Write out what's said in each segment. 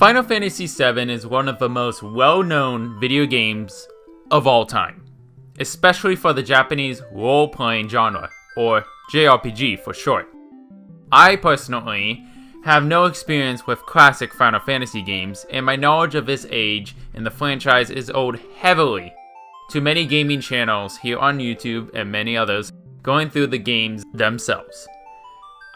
Final Fantasy VII is one of the most well-known video games of all time, especially for the Japanese role-playing genre, or JRPG for short. I personally have no experience with classic Final Fantasy games, and my knowledge of this age in the franchise is owed heavily to many gaming channels here on YouTube and many others going through the games themselves.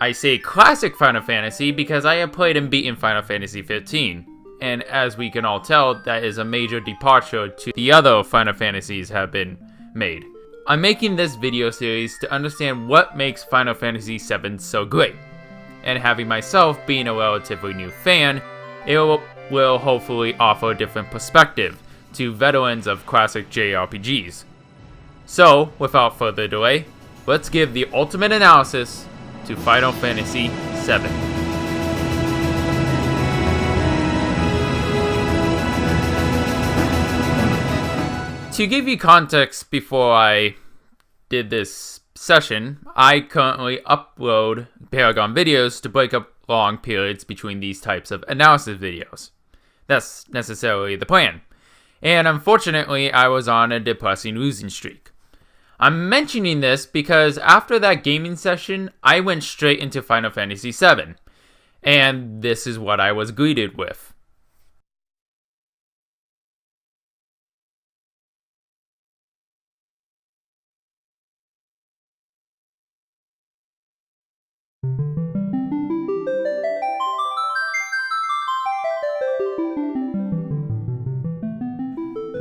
I say classic Final Fantasy because I have played and beaten Final Fantasy XV, and as we can all tell, that is a major departure to the other Final Fantasies have been made. I'm making this video series to understand what makes Final Fantasy VII so great, and having myself being a relatively new fan, it will hopefully offer a different perspective to veterans of classic JRPGs. So, without further delay, let's give the ultimate analysis to Final Fantasy VII. To give you context before I did this session, I currently upload Paragon videos to break up long periods between these types of analysis videos. That's necessarily the plan. And unfortunately, I was on a depressing losing streak. I'm mentioning this because after that gaming session, I went straight into Final Fantasy VII, and this is what I was greeted with.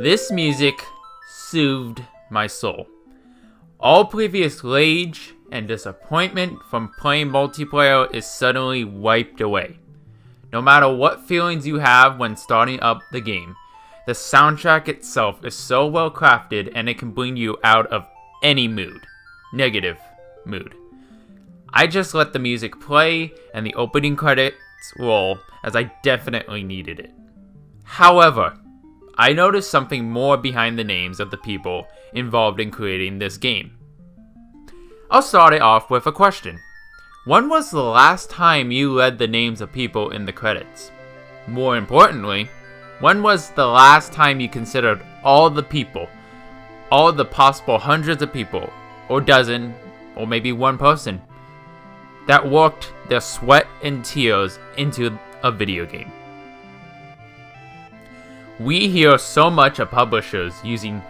This music soothed my soul. All previous rage and disappointment from playing multiplayer is suddenly wiped away. No matter what feelings you have when starting up the game, the soundtrack itself is so well crafted and it can bring you out of any mood, negative mood. I just let the music play and the opening credits roll as I definitely needed it. However, I noticed something more behind the names of the people involved in creating this game. I'll start it off with a question. When was the last time you read the names of people in the credits? More importantly, when was the last time you considered all the people, all the possible hundreds of people, or dozen, or maybe one person, that worked their sweat and tears into a video game? We hear so much of publishers using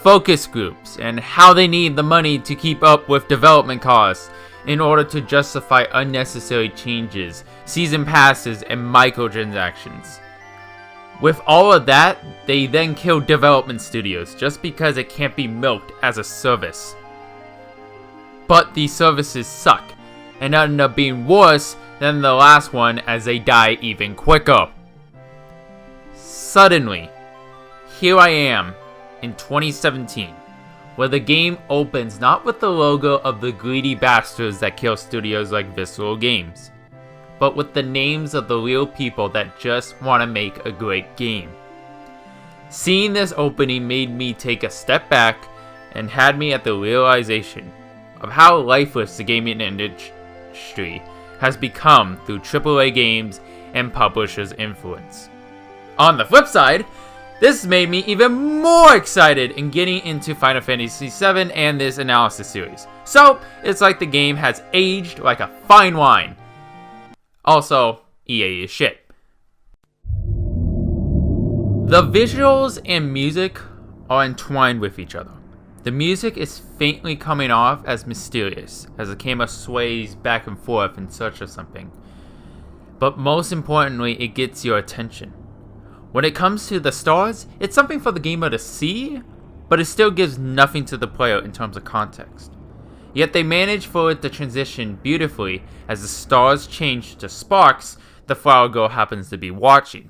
focus groups and how they need the money to keep up with development costs in order to justify unnecessary changes, season passes, and microtransactions. With all of that, they then kill development studios just because it can't be milked as a service. But these services suck and end up being worse than the last one as they die even quicker. Suddenly, here I am in 2017, where the game opens not with the logo of the greedy bastards that kill studios like Visceral Games, but with the names of the real people that just want to make a great game. Seeing this opening made me take a step back and had me at the realization of how lifeless the gaming industry has become through AAA games and publishers' influence. On the flip side, this made me even more excited in getting into Final Fantasy VII and this analysis series. So, it's like the game has aged like a fine wine. Also, EA is shit. The visuals and music are entwined with each other. The music is faintly coming off as mysterious, as the camera sways back and forth in search of something. But most importantly, it gets your attention. When it comes to the stars, it's something for the gamer to see, but it still gives nothing to the player in terms of context. Yet they manage for it to transition beautifully as the stars change to sparks the flower girl happens to be watching.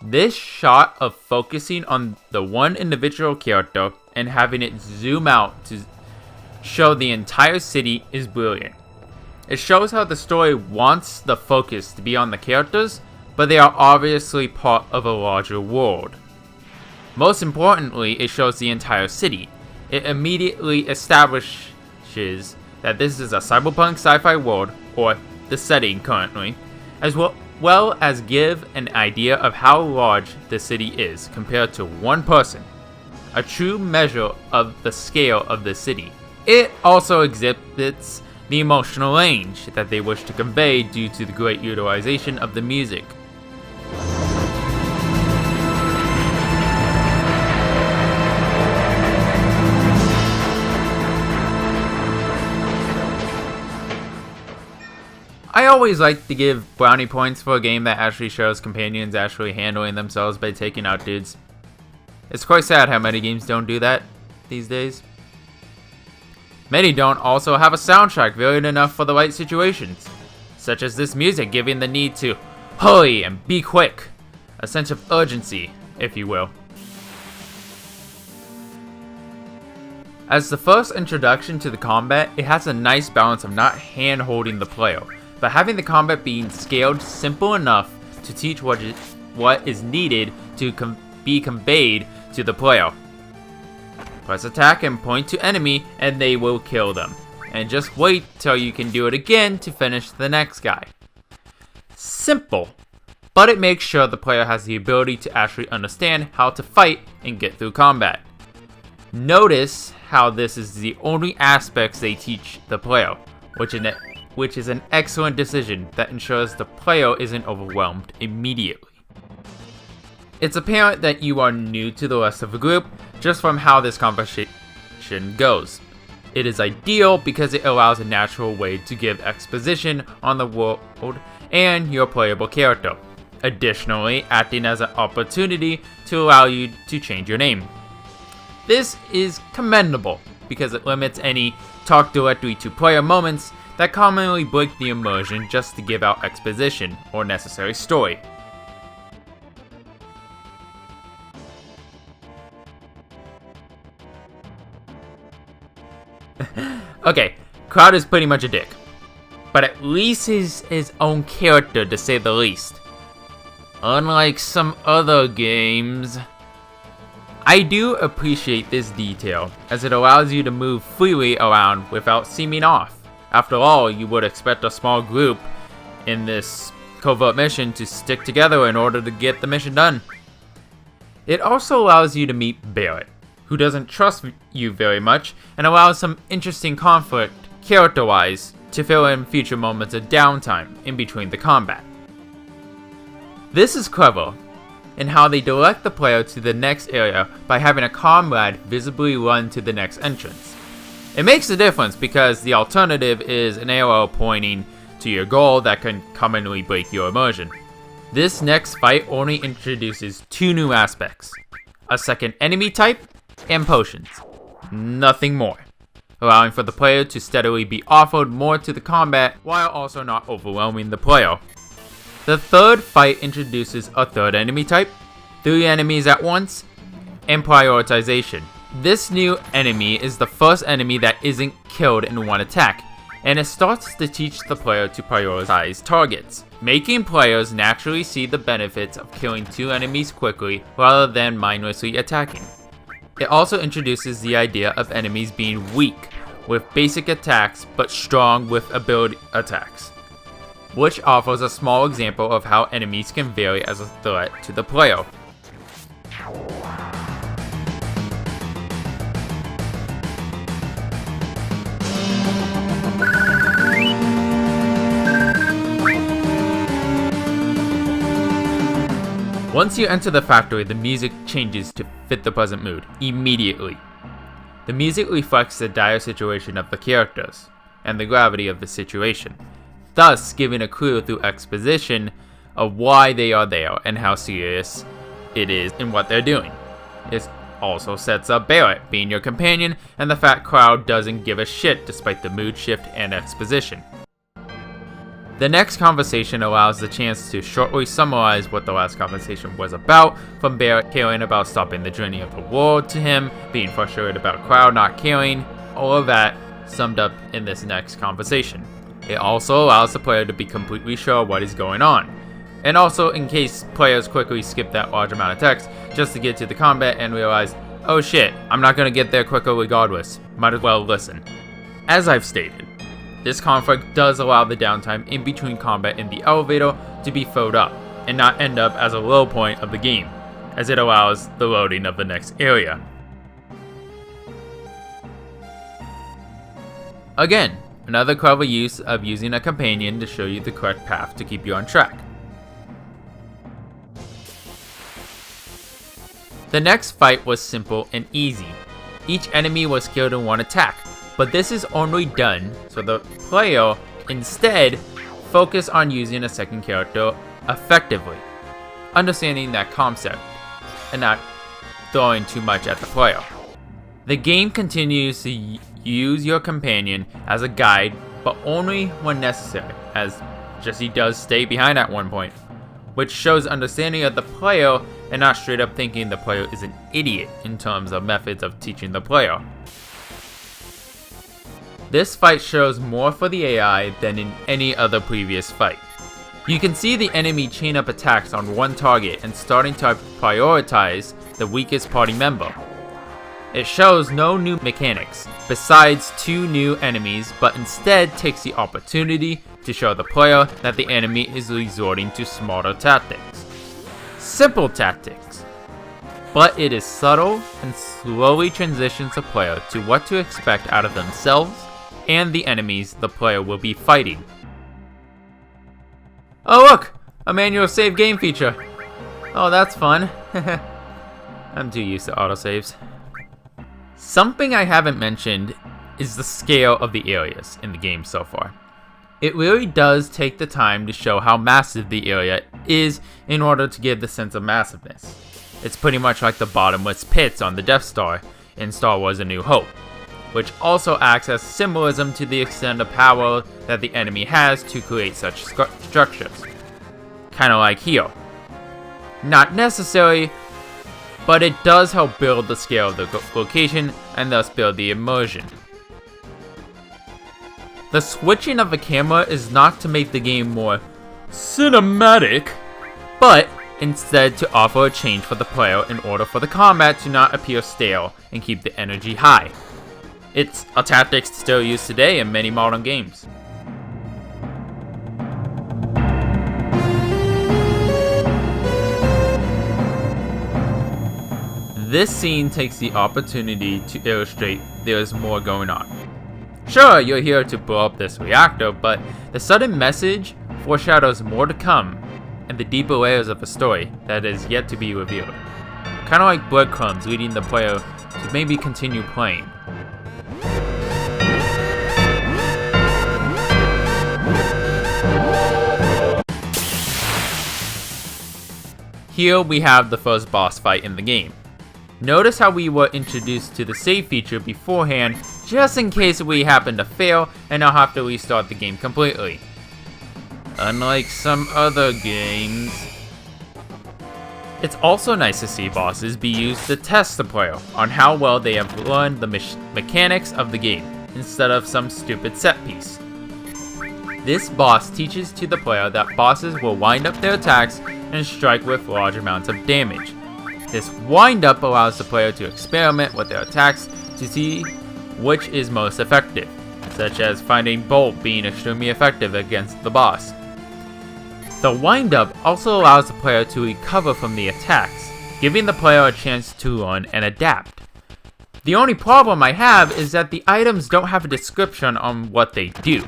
This shot of focusing on the one individual character and having it zoom out to show the entire city is brilliant. It shows how the story wants the focus to be on the characters, but they are obviously part of a larger world. Most importantly, it shows the entire city. It immediately establishes that this is a cyberpunk sci-fi world, or the setting currently, as well well as give an idea of how large the city is compared to one person, a true measure of the scale of the city. It also exhibits the emotional range that they wish to convey due to the great utilization of the music. I always like to give brownie points for a game that actually shows companions actually handling themselves by taking out dudes. It's quite sad how many games don't do that these days. Many don't also have a soundtrack varied enough for the right situations, such as this music giving the need to hurry and be quick, a sense of urgency, if you will. As the first introduction to the combat, it has a nice balance of not hand-holding the player, but having the combat being scaled simple enough to teach what is needed to be conveyed to the player. Press attack and point to enemy and they will kill them. And just wait till you can do it again to finish the next guy. Simple, but it makes sure the player has the ability to actually understand how to fight and get through combat. Notice how this is the only aspects they teach the player, which is an excellent decision that ensures the player isn't overwhelmed immediately. It's apparent that you are new to the rest of the group just from how this conversation goes. It is ideal because it allows a natural way to give exposition on the world and your playable character, additionally acting as an opportunity to allow you to change your name. This is commendable because it limits any talk directly to player moments that commonly break the immersion just to give out exposition or necessary story. Okay, Cloud is pretty much a dick, but at least he's his own character to say the least. Unlike some other games. I do appreciate this detail, as it allows you to move freely around without seeming off. After all, you would expect a small group in this covert mission to stick together in order to get the mission done. It also allows you to meet Barret, who doesn't trust you very much, and allows some interesting conflict, character-wise, to fill in future moments of downtime in between the combat. This is clever in how they direct the player to the next area by having a comrade visibly run to the next entrance. It makes a difference because the alternative is an arrow pointing to your goal that can commonly break your immersion. This next fight only introduces two new aspects: a second enemy type and potions. Nothing more, allowing for the player to steadily be offered more to the combat while also not overwhelming the player. The third fight introduces a third enemy type, 3 enemies at once, and prioritization. This new enemy is the first enemy that isn't killed in one attack, and it starts to teach the player to prioritize targets, making players naturally see the benefits of killing 2 enemies quickly rather than mindlessly attacking. It also introduces the idea of enemies being weak with basic attacks but strong with ability attacks, which offers a small example of how enemies can vary as a threat to the player. Once you enter the factory, the music changes to fit the present mood immediately. The music reflects the dire situation of the characters and the gravity of the situation, thus giving a clue through exposition of why they are there and how serious it is in what they're doing. It also sets up Barret being your companion and the fact Cloud doesn't give a shit despite the mood shift and exposition. The next conversation allows the chance to shortly summarize what the last conversation was about, from Barret caring about stopping the journey of the world to him being frustrated about Cloud not caring, all of that summed up in this next conversation. It also allows the player to be completely sure what is going on, and also in case players quickly skip that large amount of text just to get to the combat and realize, oh shit, I'm not gonna get there quicker regardless, might as well listen. As I've stated, This conflict does allow the downtime in between combat in the elevator to be filled up, and not end up as a low point of the game, as it allows the loading of the next area. Again, another clever use of using a companion to show you the correct path to keep you on track. The next fight was simple and easy. Each enemy was killed in one attack, but this is only done so the player instead focus on using a second character effectively, understanding that concept, and not throwing too much at the player. The game continues to use your companion as a guide, but only when necessary, as Jesse does stay behind at one point, which shows understanding of the player and not straight up thinking the player is an idiot in terms of methods of teaching the player. This fight shows more for the AI than in any other previous fight. You can see the enemy chain up attacks on one target and starting to prioritize the weakest party member. It shows no new mechanics, besides 2 new enemies, but instead takes the opportunity to show the player that the enemy is resorting to smarter tactics. Simple tactics, but it is subtle and slowly transitions the player to what to expect out of themselves and the enemies the player will be fighting. Oh look! A manual save game feature! Oh, that's fun. I'm too used to autosaves. Something I haven't mentioned is the scale of the areas in the game so far. It really does take the time to show how massive the area is in order to give the sense of massiveness. It's pretty much like the bottomless pits on the Death Star in Star Wars A New Hope, which also acts as symbolism to the extent of power that the enemy has to create such structures. Kinda like here. Not necessary, but it does help build the scale of the location and thus build the immersion. The switching of the camera is not to make the game more cinematic, but instead to offer a change for the player in order for the combat to not appear stale and keep the energy high. It's a tactic still used today in many modern games. This scene takes the opportunity to illustrate there's more going on. Sure, you're here to blow up this reactor, but the sudden message foreshadows more to come and the deeper layers of the story that is yet to be revealed. Kinda like breadcrumbs leading the player to maybe continue playing. Here we have the first boss fight in the game. Notice how we were introduced to the save feature beforehand, just in case we happen to fail and I'll have to restart the game completely. Unlike some other games. It's also nice to see bosses be used to test the player on how well they have learned the mechanics of the game, instead of some stupid set piece. This boss teaches to the player that bosses will wind up their attacks and strike with large amounts of damage. This wind up allows the player to experiment with their attacks to see which is most effective, such as finding Bolt being extremely effective against the boss. The wind up also allows the player to recover from the attacks, giving the player a chance to learn and adapt. The only problem I have is that the items don't have a description on what they do.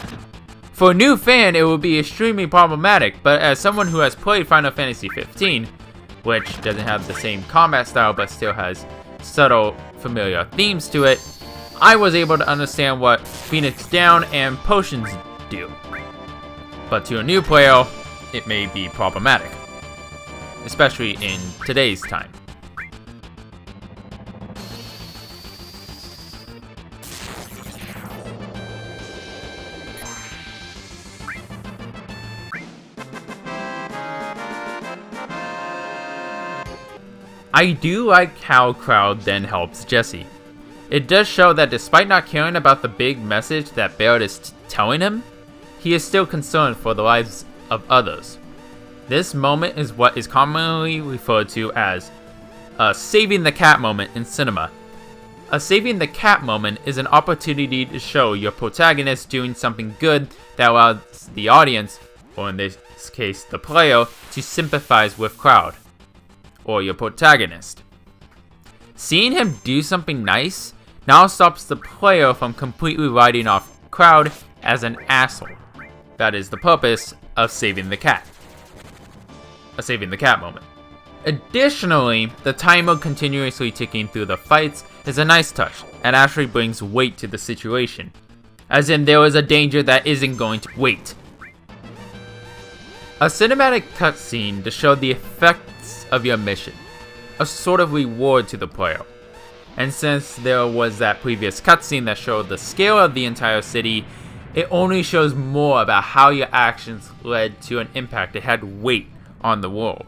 For a new fan, it would be extremely problematic, but as someone who has played Final Fantasy XV, which doesn't have the same combat style but still has subtle, familiar themes to it, I was able to understand what Phoenix Down and potions do. But to a new player, it may be problematic, especially in today's time. I do like how Cloud then helps Jesse. It does show that despite not caring about the big message that Barret is telling him, he is still concerned for the lives of others. This moment is what is commonly referred to as a saving the cat moment in cinema. A saving the cat moment is an opportunity to show your protagonist doing something good that allows the audience, or in this case the player, to sympathize with Cloud, or your protagonist. Seeing him do something nice now stops the player from completely writing off Cloud as an asshole. That is the purpose of saving the cat. A saving the cat moment. Additionally, the timer continuously ticking through the fights is a nice touch and actually brings weight to the situation. As in, there is a danger that isn't going to wait. A cinematic cutscene to show the effects of your mission. A sort of reward to the player. And since there was that previous cutscene that showed the scale of the entire city, it only shows more about how your actions led to an impact that had weight on the world.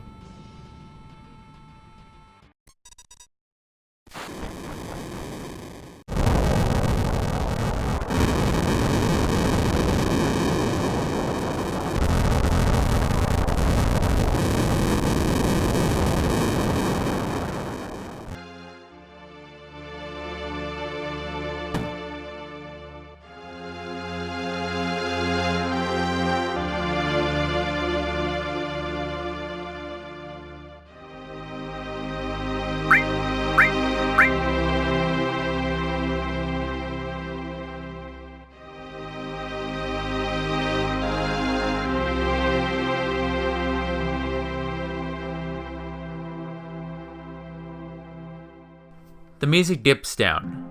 The music dips down,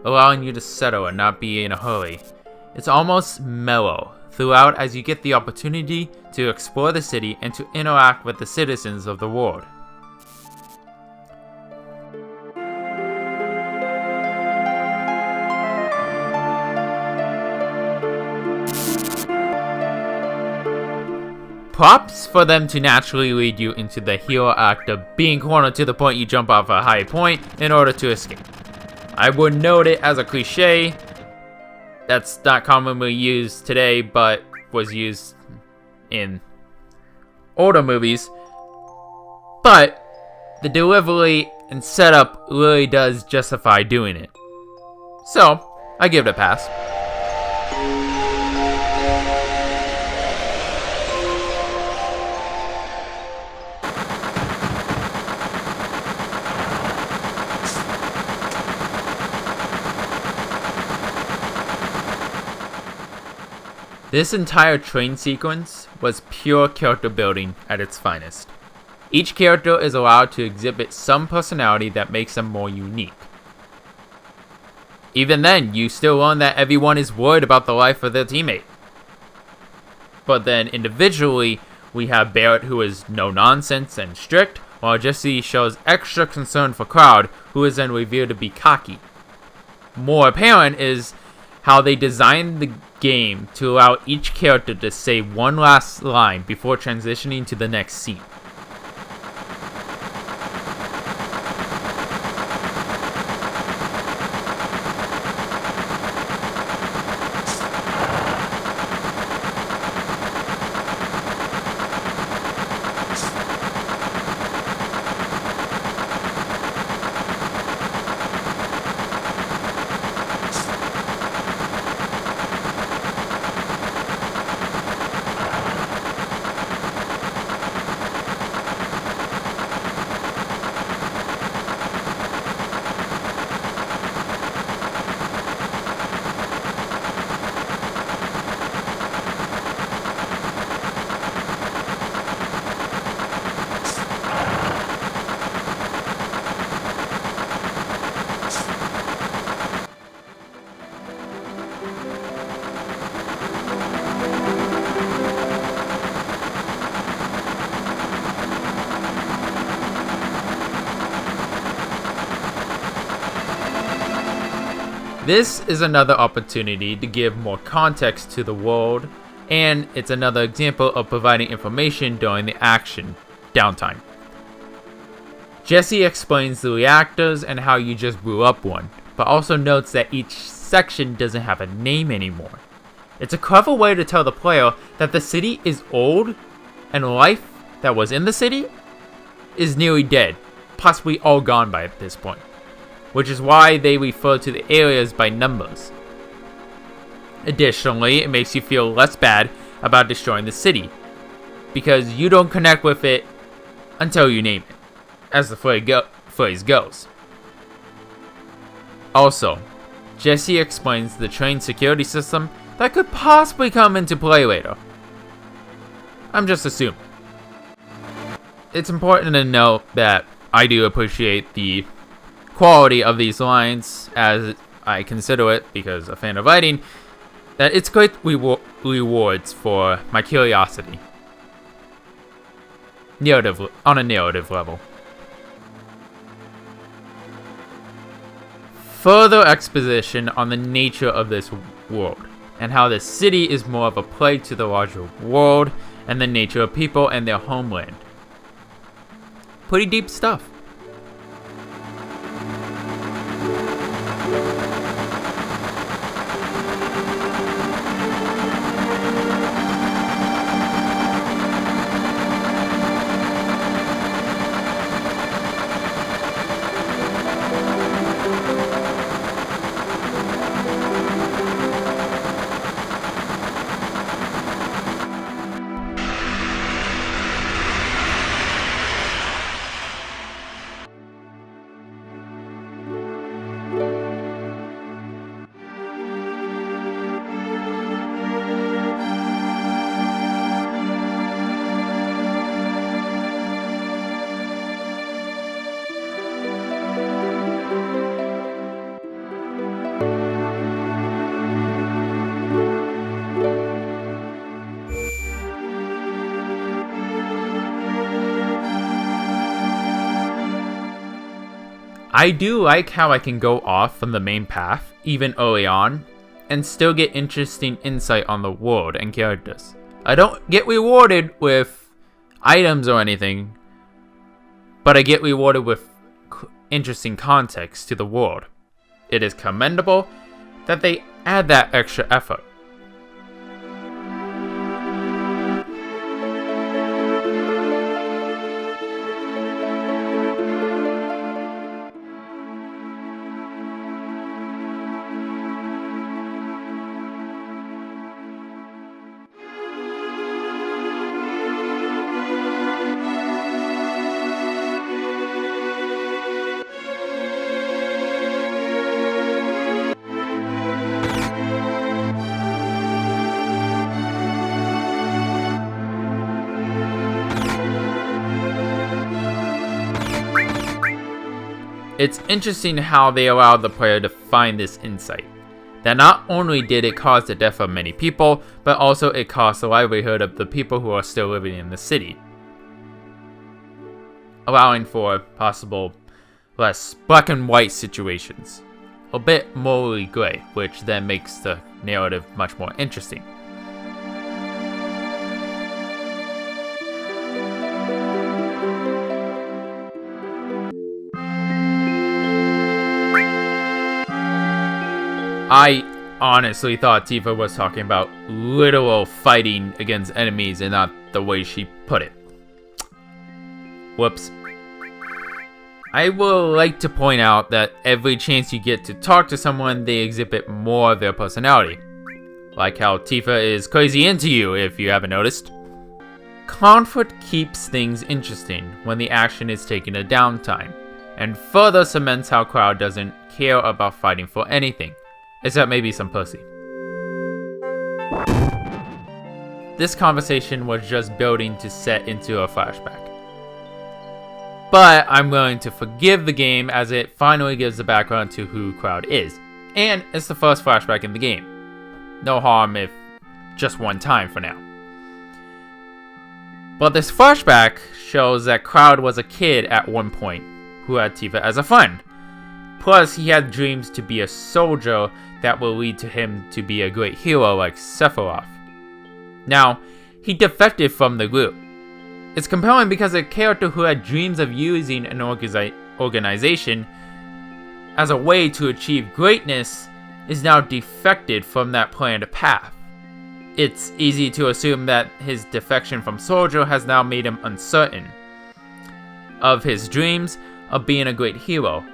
allowing you to settle and not be in a hurry. It's almost mellow throughout as you get the opportunity to explore the city and to interact with the citizens of the world. Props for them to naturally lead you into the hero act of being cornered to the point you jump off a high point in order to escape. I would note it as a cliche that's not commonly used today, but was used in older movies. But the delivery and setup really does justify doing it. So, I give it a pass. This entire train sequence was pure character building at its finest. Each character is allowed to exhibit some personality that makes them more unique. Even then, you still learn that everyone is worried about the life of their teammate. But then individually, we have Barret, who is no nonsense and strict, while Jesse shows extra concern for Cloud, who is then revealed to be cocky. More apparent is how they designed the game to allow each character to say one last line before transitioning to the next scene. This is another opportunity to give more context to the world, and it's another example of providing information during the action downtime. Jesse explains the reactors and how you just blew up one, but also notes that each section doesn't have a name anymore. It's a clever way to tell the player that the city is old, and life that was in the city is nearly dead, possibly all gone by this point. which is why they refer to the areas by numbers. Additionally, it makes you feel less bad about destroying the city, because you don't connect with it until you name it, as the phrase goes. Also, Jesse explains the train security system that could possibly come into play later. I'm just assuming. It's important to note that I do appreciate the quality of these lines, as I consider it, because a fan of writing, that it's great rewards for my curiosity. On a narrative level. Further exposition on the nature of this world, and how the city is more of a play to the larger world and the nature of people and their homeland. Pretty deep stuff. I do like how I can go off from the main path, even early on, and still get interesting insight on the world and characters. I don't get rewarded with items or anything, but I get rewarded with interesting context to the world. It is commendable that they add that extra effort. It's interesting how they allowed the player to find this insight. That not only did it cause the death of many people, but also it cost the livelihood of the people who are still living in the city. Allowing for possible less black and white situations. A bit morally gray, which then makes the narrative much more interesting. I honestly thought Tifa was talking about literal fighting against enemies and not the way she put it. Whoops. I would like to point out that every chance you get to talk to someone, they exhibit more of their personality. Like how Tifa is crazy into you, if you haven't noticed. Conflict keeps things interesting when the action is taking a downtime, and further cements how Cloud doesn't care about fighting for anything. Except maybe some pussy. This conversation was just building to set into a flashback. But I'm willing to forgive the game as it finally gives the background to who Cloud is. And it's the first flashback in the game. No harm if just one time for now. But this flashback shows that Cloud was a kid at one point who had Tifa as a friend. Plus, he had dreams to be a soldier that will lead to him to be a great hero like Sephiroth. Now, he defected from the group. It's compelling because a character who had dreams of using an organization as a way to achieve greatness is now defected from that planned path. It's easy to assume that his defection from soldier has now made him uncertain of his dreams of being a great hero,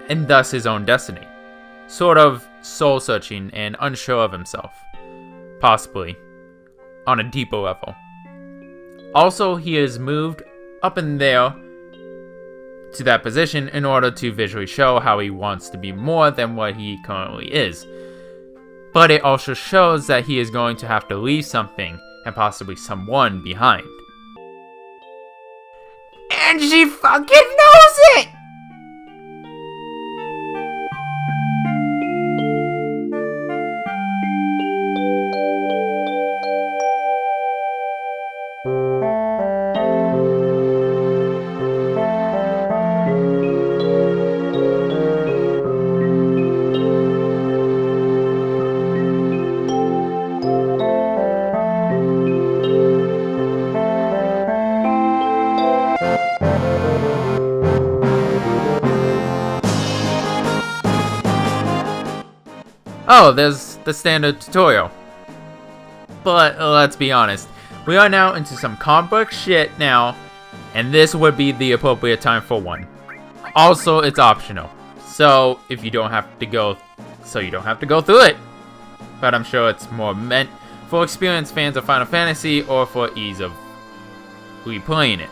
and thus his own destiny. Sort of soul-searching and unsure of himself. Possibly. On a deeper level. Also, he is moved up in there to that position in order to visually show how he wants to be more than what he currently is. But it also shows that he is going to have to leave something and possibly someone behind. And she fucking knows it! Oh, there's the standard tutorial. But let's be honest, we are now into some comic book shit now, and this would be the appropriate time for one. Also, it's optional, so if you don't have to go, you don't have to go through it. But I'm sure it's more meant for experienced fans of Final Fantasy or for ease of replaying it.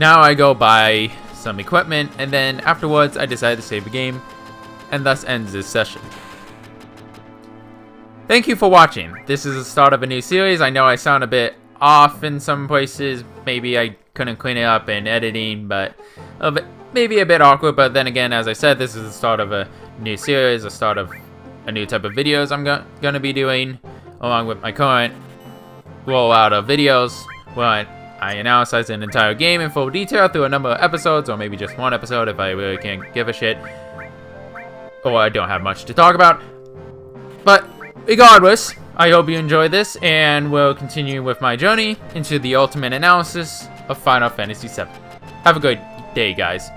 Now I go buy some equipment, and then afterwards I decide to save the game, and thus ends this session. Thank you for watching. This is the start of a new series. I know I sound a bit off in some places. Maybe I couldn't clean it up in editing, but maybe a bit awkward. But then again, as I said, this is the start of a new series, the start of a new type of videos I'm gonna be doing, along with my current rollout of videos, where I analyze an entire game in full detail through a number of episodes, or maybe just one episode if I really can't give a shit, or I don't have much to talk about. But regardless, I hope you enjoyed this, and we'll continue with my journey into the ultimate analysis of Final Fantasy VII. Have a good day, guys.